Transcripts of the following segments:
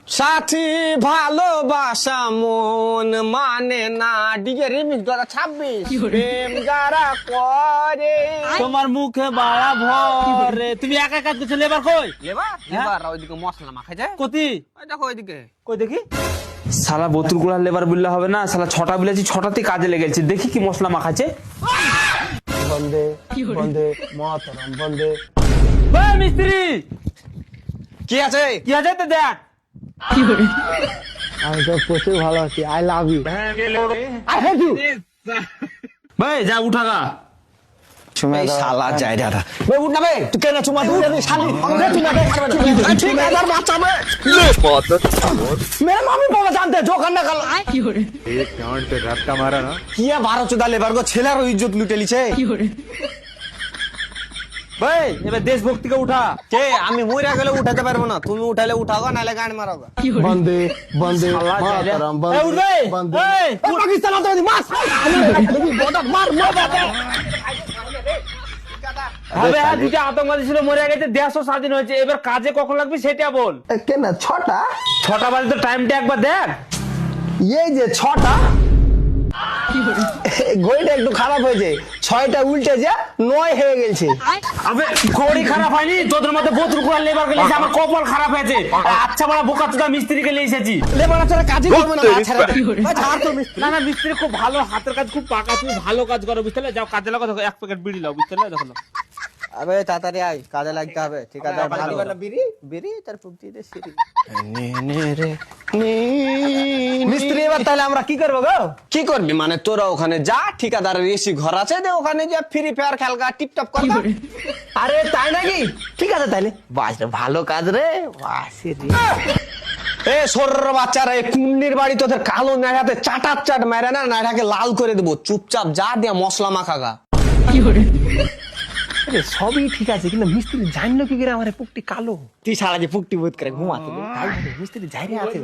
সাথী ভালোবাসা মন মানে না ডিজে রিমিক্স 2026 প্রেম যারা করে। তোমার মুখে বাড়া ভরে, তুমি একা কাজ করছো, লেবার কই? লেবার ওইদিকে মশলা মাখাই যায়, কতি ওই দেখো ওইদিকে। কই দেখি। শালা বোতল গুলার লেবার বললে হবে না, শালা 6টা বিলেছি, 6টাতেই কাজে লেগেছে। দেখি কি মশলা মাখাচ্ছে। বন্দে বন্দে মাতরম বন্দে। ওই মিস্ত্রি, কি আছে? কি আছে তো দেখ। আমি তো প্রচুর ভালো আছি। I love you, I hate you. ভাই যা উঠাগা। এই শালা জায়গাটা বে উঠ না বে, তুই কেন চুমা দিবি শালি? আমাকে তুই না বে ঠিক আছে আর বাচ্চা বে मेरे मम्मी पापा जानते हैं जो करना कल एक कांड पे रट्टा मारा ना। किया 12 লেবার গো ছেলের ইজ্জত লুটে লিছে। ভাই এবার দেশভক্তিকে উঠা। কে আমি মইরা গেলে উঠাতে পারবো না, তুমি উঠাইলে উঠাগো নালে গান মারাগো। বন্দে বন্দে শালা জায়গা। মাতরম এই উঠ ভাই, বন্দে এই পাকিস্তান তো মাস মার হবে। হ্যাঁ, দুটো আতঙ্কবাদী ছিল, মরে গেছে, দেশও স্বাধীন হয়েছে। এবার কাজে কখন লাগবে সেটা বল। কেন 6টা? 6টা বাজে তো টাইমটা একবার দেখ। এই যে 6টা ঘড়িটা একটু খারাপ হয়েছে, 6টা উল্টে যা 9 হয়ে গেছে। আবে ঘড়ি খারাপ হয়নি, তোদের মধ্যে বোতল কোড়া লেবার গেলে আমার কপাল খারাপ হয়েছে। আচ্ছা বড় বোকা চোদা মিস্ত্রিকে নিয়ে এসেছি। লেবার ছাড়া কাজই করবে না, ছাড়া দে ভাই, ছাড় তো মিস্ত্রি। না না, মিস্ত্রি খুব ভালো, হাতের কাজ খুব পাকা, তুমি ভালো কাজ করো বুঝতে পারলে। যাও কাজে লাগো, দেখো 1 প্যাকেট বিড়ি লাও বুঝতে পারলে। দেখো আবে তাড়াতাড়ি আয়, কাজে লাগতে হবে। ঠিক আছে ভালো করে বিড়ি বিড়ি তার ফুটি দে সিরি নে নে রে নে। মিস্ত্রি এবার তাহলে আমরা কি করব গো? কি করবি মানে তোরা ওখানে যা, ঠিকাদারের এসি ঘর আছে, দে ওখানে যা ফ্রি ফায়ার খেলগা, টিপটপ করগা। আরে তাই নাকি? ঠিক আছে তাইলে বাস রে, ভালো কাজ রে, বাস রে। এ সরর বাচ্চারা, এই কুন্নির বাড়ি তোদের কালো নাড়াতে চাটাত চাট মেরে না, নাড়াকে লাল করে দেবো। চুপচাপ যা, দিয়ে মশলা মাখাগা। সবই ঠিক আছে, কিন্তু মিস্ত্রি জানলো কি করে আমার পুকটি কালো? তুই সারা যে পুকটি বোধ করে ঘুমাতে মিস্ত্রি যাইরে আছে।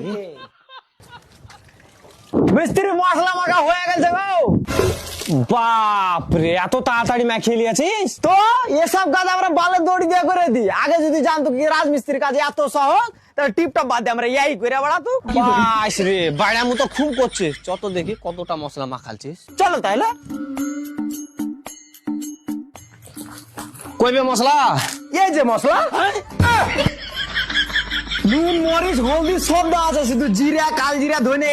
মিস্ত্রি মশলা মাখা হয়ে গেছে গো। বাপরে, এত তাড়াতাড়ি মাখিয়ে লিয়েছিস তো? এসব কাজ আমরা বালের দড়ি দিয়ে করে দিই। আগে যদি জানতো কি রাজমিস্ত্রির কাজ এত সহজ, তাহলে টিপটপ বাদ দিয়ে আমরা এই করে বেড়াতো। বাস রে, বাইরে মতো খুব করছিস। চত দেখি কতটা মশলা মাখালছিস। চলো তাহলে কইবে মশলা। এই যে মশলা, নুন মরিচ হলদি সব দেওয়া আছে, শুধু জিরা, কাল জিরা, ধনে